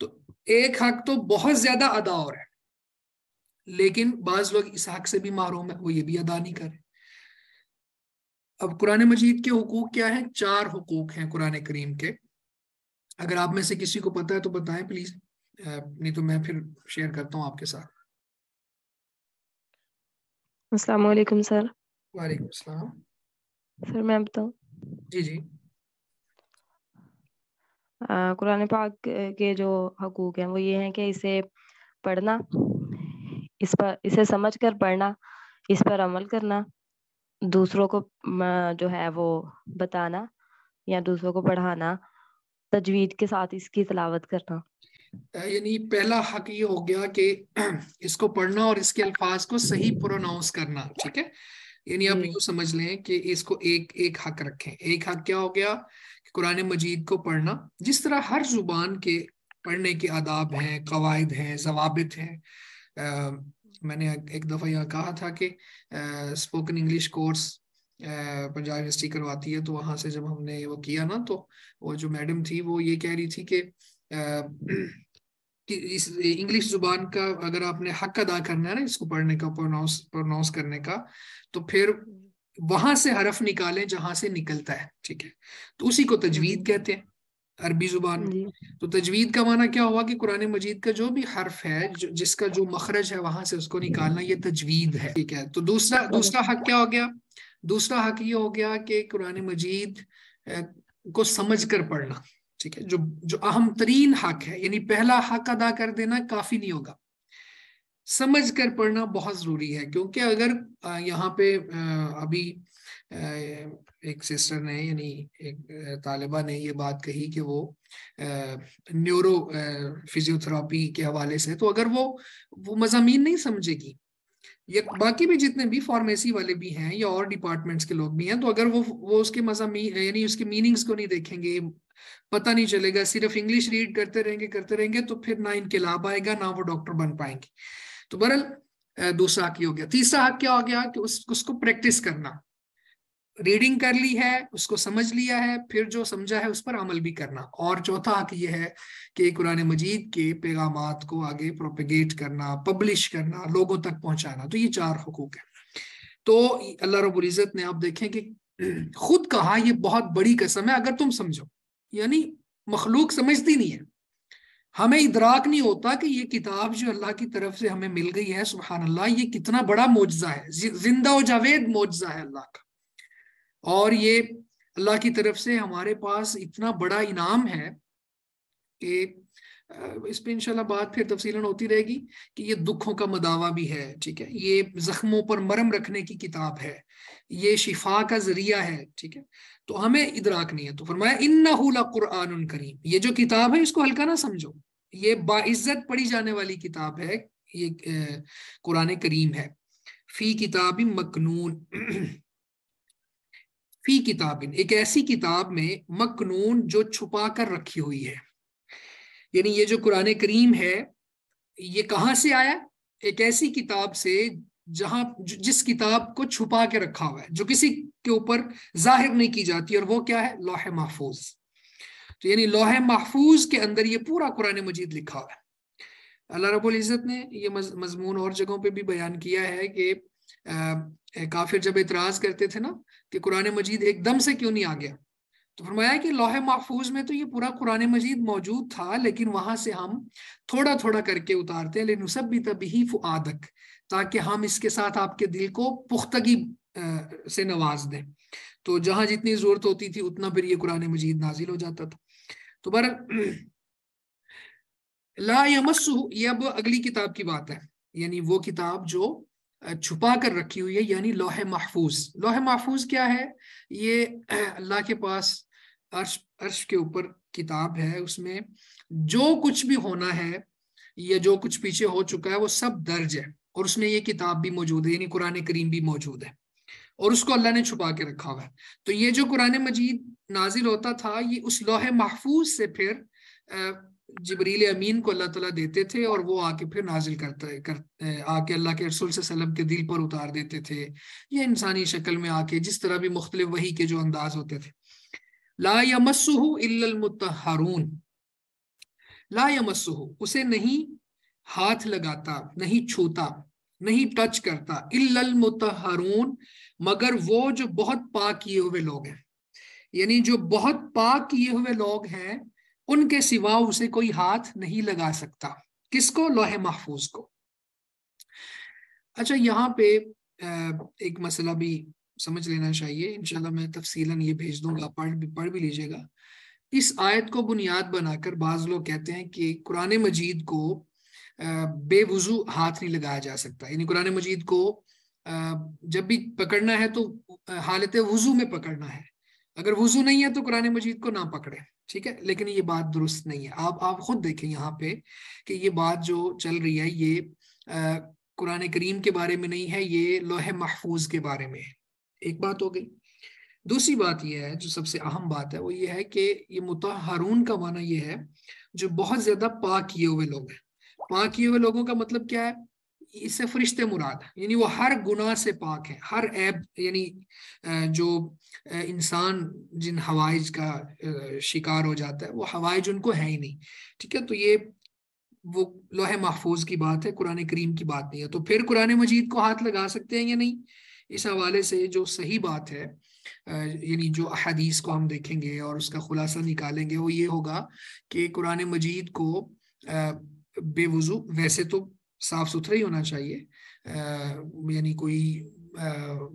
تو ایک حق تو بہت زیادہ ادا ہو رہا ہے، لیکن بعض لوگ اس حق سے بھی محروم ہے، وہ یہ بھی ادا نہیں کر رہے۔ اب قرآن مجید کے حقوق کیا ہیں؟ 4 حقوق ہیں قرآن کریم کے۔ اگر آپ میں سے کسی کو پتہ ہے تو بتائیں پلیز، نہیں تو میں پھر شیئر کرتا ہوں آپ کے ساتھ۔ السلام علیکم سر۔ وعلیکم السلام۔ سر میں بتاؤں؟ جی جی۔ قرآن پاک کے جو حقوق ہیں وہ یہ ہیں کہ اسے پڑھنا، اسے سمجھ کر پڑھنا، اس پر عمل کرنا، دوسروں کو جو ہے وہ بتانا یا دوسروں کو پڑھانا، تجوید کے ساتھ اس کی تلاوت کرنا۔ یعنی پہلا حق یہ ہو گیا کہ اس کو پڑھنا اور اس کے الفاظ کو صحیح پروناؤنس کرنا، ٹھیک ہے؟ یعنی آپ یوں سمجھ لیں کہ اس کو ایک حق رکھیں۔ ایک حق کیا ہو گیا؟ کہ قرآن مجید کو پڑھنا، جس طرح ہر زبان کے پڑھنے کے آداب ہیں، قواعد ہیں، ضوابط ہیں۔ میں نے ایک دفعہ یہاں کہا تھا کہ spoken English course Punjab university کرواتی ہے، تو وہاں سے جب ہم نے وہ کیا نا، تو وہ جو میڈم تھی وہ یہ کہہ رہی تھی کہ اس انگلش زبان کا اگر آپ نے حق ادا کرنا ہے نا، اس کو پڑھنے کا، پروناؤنس کرنے کا، تو پھر وہاں سے حرف نکالیں جہاں سے نکلتا ہے، ٹھیک ہے؟ تو اسی کو تجوید کہتے ہیں عربی زبان میں۔ تو تجوید کا معنی کیا ہوا؟ کہ قرآن مجید کا جو بھی حرف ہے، جس کا جو مخرج ہے وہاں سے اس کو نکالنا، یہ تجوید ہے، ٹھیک ہے؟ تو دوسرا حق کیا ہو گیا؟ دوسرا حق یہ ہو گیا کہ قرآن مجید کو سمجھ کر پڑھنا، ٹھیک ہے؟ جو اہم ترین حق ہے، یعنی پہلا حق ادا کر دینا کافی نہیں ہوگا، سمجھ کر پڑھنا بہت ضروری ہے۔ کیونکہ اگر یہاں پہ ابھی ایک سسٹر نے، یعنی ایک طالبہ نے یہ بات کہی کہ وہ نیورو فزیوتھراپی کے حوالے سے، تو اگر وہ مضامین نہیں سمجھے گی، یا باقی بھی جتنے بھی فارمیسی والے بھی ہیں یا اور ڈپارٹمنٹس کے لوگ بھی ہیں، تو اگر وہ اس کے مضامین، یعنی اس کے میننگز کو نہیں دیکھیں گے، پتہ نہیں چلے گا، صرف انگلش ریڈ کرتے رہیں گے، تو پھر نہ ان کے لابھ آئے گا، نہ وہ ڈاکٹر بن پائیں گے۔ تو بہرحال دوسرا حق یہ ہو گیا۔ تیسرا حق کیا ہو گیا؟ کہ اس کو پریکٹس کرنا، ریڈنگ کر لی ہے، اس کو سمجھ لیا ہے، پھر جو سمجھا ہے اس پر عمل بھی کرنا۔ اور چوتھا حق یہ ہے کہ قرآن مجید کے پیغامات کو آگے پروپیگیٹ کرنا، پبلش کرنا، لوگوں تک پہنچانا۔ تو یہ 4 حقوق ہیں۔ تو اللہ رب العزت نے، آپ دیکھیں کہ خود کہا یہ بہت بڑی قسم ہے اگر تم سمجھو، یعنی مخلوق سمجھتی نہیں ہے، ہمیں ادراک نہیں ہوتا کہ یہ کتاب جو اللہ کی طرف سے ہمیں مل گئی ہے، سبحان اللہ، یہ کتنا بڑا معجزہ ہے، زندہ و جاوید معجزہ ہے اللہ کا۔ اور یہ اللہ کی طرف سے ہمارے پاس اتنا بڑا انعام ہے کہ اس پہ انشاءاللہ بات پھر تفصیلاً ہوتی رہے گی، کہ یہ دکھوں کا مداوع بھی ہے، ٹھیک ہے؟ یہ زخموں پر مرہم رکھنے کی کتاب ہے، یہ شفا کا ذریعہ ہے، ٹھیک ہے؟ تو ہمیں ادراک نہیں ہے۔ تو فرمایا انہ لقرآن کریم، یہ جو کتاب ہے اس کو ہلکا نہ سمجھو، یہ باعزت پڑھی جانے والی کتاب ہے، یہ قرآن کریم ہے۔ فی کتاب مکنون، فی کتاب، ایک ایسی کتاب میں، مکنون، جو چھپا کر رکھی ہوئی ہے۔ یعنی یہ جو قرآن کریم ہے یہ کہاں سے آیا؟ ایک ایسی کتاب سے جس کتاب کو چھپا کے رکھا ہوا ہے، جو کسی کے اوپر ظاہر نہیں کی جاتی، اور وہ کیا ہے؟ لوح محفوظ۔ تو یعنی لوح محفوظ کے اندر یہ پورا قرآن مجید لکھا ہوا ہے۔ اللہ رب العزت نے یہ مضمون اور جگہوں پہ بھی بیان کیا ہے کہ کافر جب اعتراض کرتے تھے نا کہ قرآن مجید ایک دم سے کیوں نہیں آ گیا، تو فرمایا کہ لوح محفوظ میں تو یہ پورا قرآن مجید موجود تھا، لیکن وہاں سے ہم تھوڑا تھوڑا کر کے اتارتے ہیں، لنثبت بہ فؤادک، تاکہ ہم اس کے ساتھ آپ کے دل کو پختگی سے نواز دیں۔ تو جہاں جتنی ضرورت ہوتی تھی اتنا پھر یہ قرآن مجید نازل ہو جاتا تھا۔ تو لا یمسہ، یہ اب اگلی کتاب کی بات ہے، یعنی وہ کتاب جو چھپا کر رکھی ہوئی ہے، یعنی لوح محفوظ۔ لوح محفوظ کیا ہے؟ یہ اللہ کے پاس عرش کے اوپر کتاب ہے، اس میں جو کچھ بھی ہونا ہے یا جو کچھ پیچھے ہو چکا ہے وہ سب درج ہے، اور اس میں یہ کتاب بھی موجود ہے، یعنی قرآن کریم بھی موجود ہے، اور اس کو اللہ نے چھپا کے رکھا ہوا ہے۔ تو یہ جو قرآن مجید نازل ہوتا تھا، یہ اس لوح محفوظ سے پھر جبریل امین کو اللہ تعالیٰ دیتے تھے، اور وہ آ کے پھر نازل آ کے اللہ کے رسول صلی اللہ علیہ وسلم کے دل پر اتار دیتے تھے، یا انسانی شکل میں آ کے، جس طرح بھی مختلف وحی کے جو انداز ہوتے تھے۔ لا یمسہ الا المطہرون، لا یمسہ اسے نہیں ہاتھ لگاتا، نہیں چھوتا، نہیں ٹچ کرتا، الا المطہرون مگر وہ جو بہت پاک کیے ہوئے لوگ ہیں، یعنی جو بہت پاک کیے ہوئے لوگ ہیں ان کے سوا اسے کوئی ہاتھ نہیں لگا سکتا۔ کس کو؟ لوح محفوظ کو۔ اچھا یہاں پہ ایک مسئلہ بھی سمجھ لینا چاہیے، انشاءاللہ میں تفصیلاً یہ بھیج دوں گا، پڑھ بھی لیجیے گا۔ اس آیت کو بنیاد بنا کر بعض لوگ کہتے ہیں کہ قرآن مجید کو بے وضو ہاتھ نہیں لگایا جا سکتا، یعنی قرآن مجید کو جب بھی پکڑنا ہے تو حالت وضو میں پکڑنا ہے، اگر وضو نہیں ہے تو قرآن مجید کو نہ پکڑے، ٹھیک ہے؟ لیکن یہ بات درست نہیں ہے۔ آپ خود دیکھیں یہاں پہ کہ یہ بات جو چل رہی ہے یہ قرآن کریم کے بارے میں نہیں ہے، یہ لوح محفوظ کے بارے میں ہے۔ ایک بات ہو گئی۔ دوسری بات یہ ہے جو سب سے اہم بات ہے وہ یہ ہے کہ یہ مطہرون کا معنی یہ ہے جو بہت زیادہ پاک کیے ہوئے لوگ ہیں۔ پاک کیے ہوئے لوگوں کا مطلب کیا ہے؟ اس سے فرشتے مراد ہے، یعنی وہ ہر گناہ سے پاک ہیں، ہر عیب، یعنی جو انسان جن حوائج کا شکار ہو جاتا ہے وہ حوائج ان کو ہے ہی نہیں، ٹھیک ہے؟ تو یہ وہ لوح محفوظ کی بات ہے، قرآن کریم کی بات نہیں ہے۔ تو پھر قرآن مجید کو ہاتھ لگا سکتے ہیں یا نہیں؟ اس حوالے سے جو صحیح بات ہے، یعنی جو احادیث کو ہم دیکھیں گے اور اس کا خلاصہ نکالیں گے وہ یہ ہوگا کہ قرآن مجید کو بے وضو ویسے تو صاف ستھرا ہی ہونا چاہیے، یعنی کوئی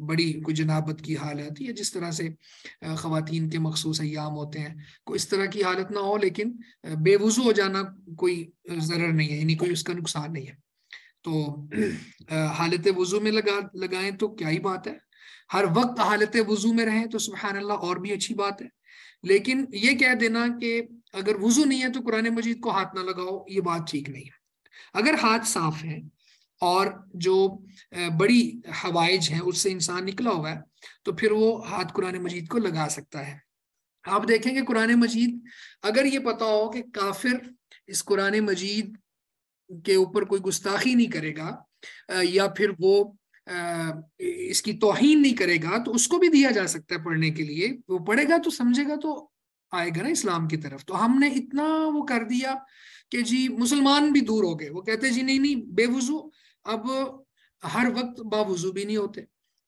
بڑی کوئی جنابت کی حالت یا جس طرح سے خواتین کے مخصوص ایام ہوتے ہیں کوئی اس طرح کی حالت نہ ہو، لیکن بے وضو ہو جانا کوئی ضرر نہیں ہے، یعنی کوئی اس کا نقصان نہیں ہے۔ تو حالت وضو میں لگائیں تو کیا ہی بات ہے، ہر وقت حالت وضو میں رہیں تو سبحان اللہ اور بھی اچھی بات ہے۔ لیکن یہ کہہ دینا کہ اگر وضو نہیں ہے تو قرآن مجید کو ہاتھ نہ لگاؤ، یہ بات ٹھیک نہیں ہے۔ اگر ہاتھ صاف ہیں اور جو بڑی حوائج ہیں اس سے انسان نکلا ہوا ہے تو پھر وہ ہاتھ قرآن مجید کو لگا سکتا ہے۔ آپ دیکھیں کہ قرآن مجید اگر یہ پتا ہو کہ کافر اس قرآن مجید کے اوپر کوئی گستاخی نہیں کرے گا یا پھر وہ اس کی توہین نہیں کرے گا تو اس کو بھی دیا جا سکتا ہے پڑھنے کے لیے، وہ پڑھے گا تو سمجھے گا تو آئے گا نا اسلام کی طرف۔ تو ہم نے اتنا وہ کر دیا کہ جی مسلمان بھی دور ہو گئے، وہ کہتے جی نہیں بے وضو، اب ہر وقت باوضو بھی نہیں ہوتے،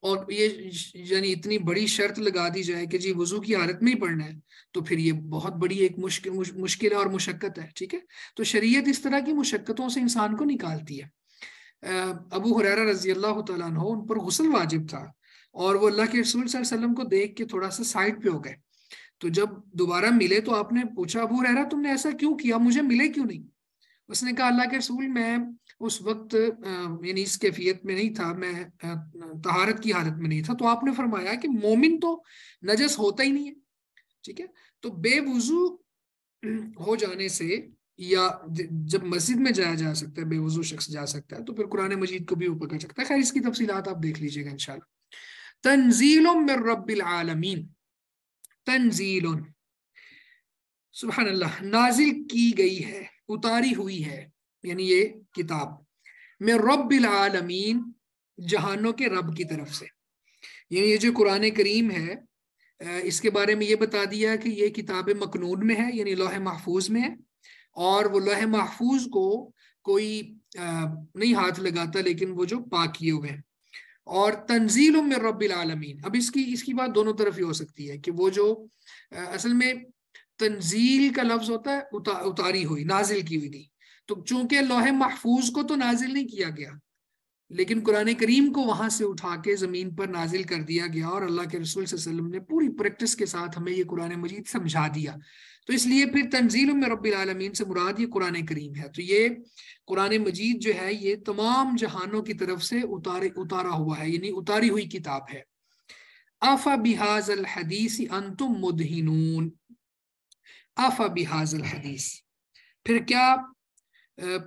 اور یہ یعنی اتنی بڑی شرط لگا دی جائے کہ جی وضو کی حالت میں ہی پڑھنا ہے، تو پھر یہ بہت بڑی ایک مشکل اور مشقت ہے، ٹھیک ہے؟ تو شریعت اس طرح کی مشقتوں سے انسان کو نکالتی ہے۔ ابو ہریرہ رضی اللہ تعالیٰ عنہ ان پر غسل واجب تھا اور وہ اللہ کے رسول صلی اللہ علیہ وسلم کو دیکھ کے تھوڑا سا سائڈ پہ ہو گئے، تو جب دوبارہ ملے تو آپ نے پوچھا ابو ہریرہ تم نے ایسا کیوں کیا، مجھے ملے کیوں نہیں؟ اس نے کہا اللہ کے رسول میں اس وقت یعنی اس کیفیت میں نہیں تھا، میں طہارت کی حالت میں نہیں تھا۔ تو آپ نے فرمایا کہ مومن تو نجس ہوتا ہی نہیں ہے، ٹھیک ہے؟ تو بے وضو ہو جانے سے یا جب مسجد میں جایا جا سکتا ہے، بے وضو شخص جا سکتا ہے، تو پھر قرآن مجید کو بھی وہ پکڑ سکتا ہے۔ خیر اس کی تفصیلات آپ دیکھ لیجئے گا انشاءاللہ۔ تنزیل من رب العالمین، تنزیل سبحان اللہ، نازل کی گئی ہے، اتاری ہوئی ہے، یعنی یہ کتاب من رب العالمین، جہانوں کے رب کی طرف سے۔ یعنی یہ جو قرآن کریم ہے اس کے بارے میں یہ بتا دیا کہ یہ کتاب مکنون میں ہے، یعنی لوح محفوظ میں ہے، اور وہ لوح محفوظ کو کوئی نہیں ہاتھ لگاتا لیکن وہ جو پاک کیے ہوئے ہیں۔ اور تنزیل من رب العالمین، اب اس کی بات دونوں طرف ہی ہو سکتی ہے کہ وہ جو اصل میں تنزیل کا لفظ ہوتا ہے اتاری ہوئی، نازل کی ہوئی تھی، تو چونکہ لوح محفوظ کو تو نازل نہیں کیا گیا لیکن قرآن کریم کو وہاں سے اٹھا کے زمین پر نازل کر دیا گیا، اور اللہ کے رسول صلی اللہ علیہ وسلم نے پوری پریکٹس کے ساتھ ہمیں یہ قرآن مجید سمجھا دیا، تو اس لیے پھر تنزیل من رب العالمین سے مراد یہ قرآن کریم ہے۔ تو یہ قرآن مجید جو ہے یہ تمام جہانوں کی طرف سے اتارا ہوا ہے، یعنی اتاری ہوئی کتاب ہے۔ آفا بہذا الحدیث انتم مدہنون، آفا بہذا الحدیث، پھر کیا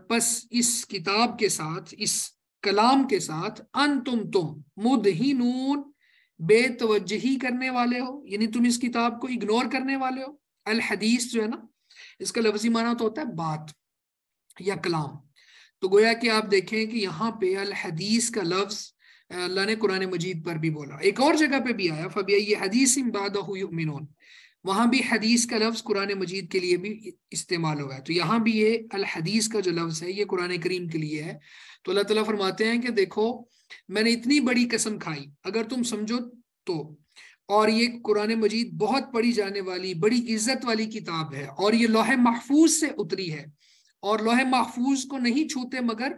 پس اس کتاب کے ساتھ، اس کلام کے ساتھ، تم مدہنون، بے توجہی کرنے والے ہو، یعنی تم اس کتاب کو اگنور کرنے والے ہو۔ الحدیث جو ہے نا اس کا لفظی معنی تو ہوتا ہے بات یا کلام، تو گویا کہ آپ دیکھیں کہ یہاں پہ الحدیث کا لفظ اللہ نے قرآن مجید پر بھی بولا، ایک اور جگہ پہ بھی آیا فَبِأَيِّ حَدِيثٍ بَعْدَهُ يُؤْمِنُونَ، وہاں بھی حدیث کا لفظ قرآن مجید کے لیے بھی استعمال ہوا ہے. تو یہاں بھی یہ الحدیث کا جو لفظ ہے یہ قرآن کریم کے لیے ہے. تو اللہ تعالیٰ فرماتے ہیں کہ دیکھو میں نے اتنی بڑی قسم کھائی اگر تم سمجھو تو، اور یہ قرآن مجید بہت پڑھی جانے والی بڑی عزت والی کتاب ہے، اور یہ لوح محفوظ سے اتری ہے، اور لوح محفوظ کو نہیں چھوتے مگر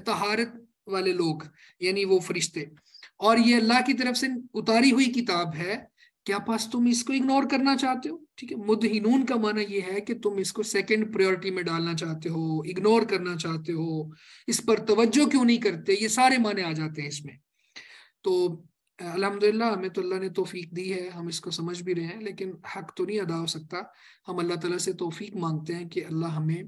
طہارت والے لوگ یعنی وہ فرشتے، اور یہ اللہ کی طرف سے اتاری ہوئی کتاب ہے. کیا پاس تم اس کو اگنور کرنا چاہتے ہو؟ ٹھیک ہے، مدہنون کا معنی یہ ہے کہ تم اس کو سیکنڈ پریورٹی میں ڈالنا چاہتے ہو، اگنور کرنا چاہتے ہو، اس پر توجہ کیوں نہیں کرتے، یہ سارے معنی آ جاتے ہیں اس میں. تو الحمدللہ ہمیں تو اللہ نے توفیق دی ہے، ہم اس کو سمجھ بھی رہے ہیں، لیکن حق تو نہیں ادا ہو سکتا. ہم اللہ تعالیٰ سے توفیق مانگتے ہیں کہ اللہ ہمیں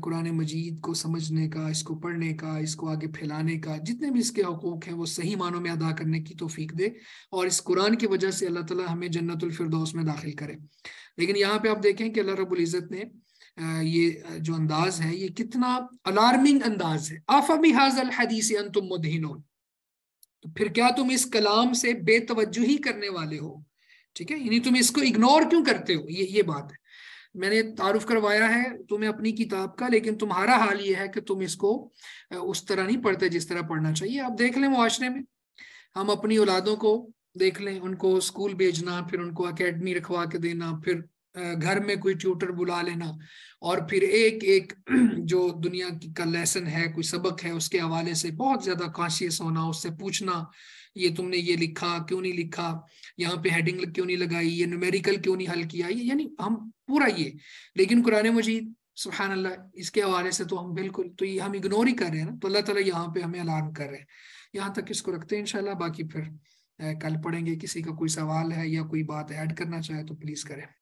قرآن مجید کو سمجھنے کا، اس کو پڑھنے کا، اس کو آگے پھیلانے کا، جتنے بھی اس کے حقوق ہیں وہ صحیح معنوں میں ادا کرنے کی توفیق دے، اور اس قرآن کی وجہ سے اللہ تعالیٰ ہمیں جنت الفردوس میں داخل کرے. لیکن یہاں پہ آپ دیکھیں کہ اللہ رب العزت نے یہ جو انداز ہے یہ کتنا الارمنگ انداز ہے. افبہذا الحدیث انتم مدہنون، تو پھر کیا تم اس کلام سے بے توجہی کرنے والے ہو؟ ٹھیک ہے، یعنی تم اس کو اگنور کیوں کرتے ہو، یہ بات ہے. میں نے تعارف کروایا ہے تمہیں اپنی کتاب کا، لیکن تمہارا حال یہ ہے کہ تم اس کو اس طرح نہیں پڑھتے جس طرح پڑھنا چاہیے. آپ دیکھ لیں معاشرے میں، ہم اپنی اولادوں کو دیکھ لیں، ان کو اسکول بھیجنا، پھر ان کو اکیڈمی رکھوا کے دینا، پھر گھر میں کوئی ٹیوٹر بلا لینا، اور پھر ایک ایک جو دنیا کا لیسن ہے، کوئی سبق ہے، اس کے حوالے سے بہت زیادہ کانشیس ہونا، اس سے پوچھنا یہ تم نے یہ لکھا کیوں نہیں لکھا، یہاں پہ ہیڈنگ کیوں نہیں لگائی، یہ نیومیریکل کیوں نہیں حل کیا، یعنی ہم پورا یہ. لیکن قرآن مجید سبحان اللہ اس کے حوالے سے تو ہم بالکل تو یہ ہم اگنور ہی کر رہے ہیں نا. تو اللہ تعالیٰ یہاں پہ ہمیں الارم کر رہے ہیں. یہاں تک اس کو رکھتے ہیں انشاءاللہ، باقی پھر کل پڑھیں گے. کسی کا کوئی سوال ہے یا کوئی بات ایڈ کرنا چاہے تو پلیز کریں.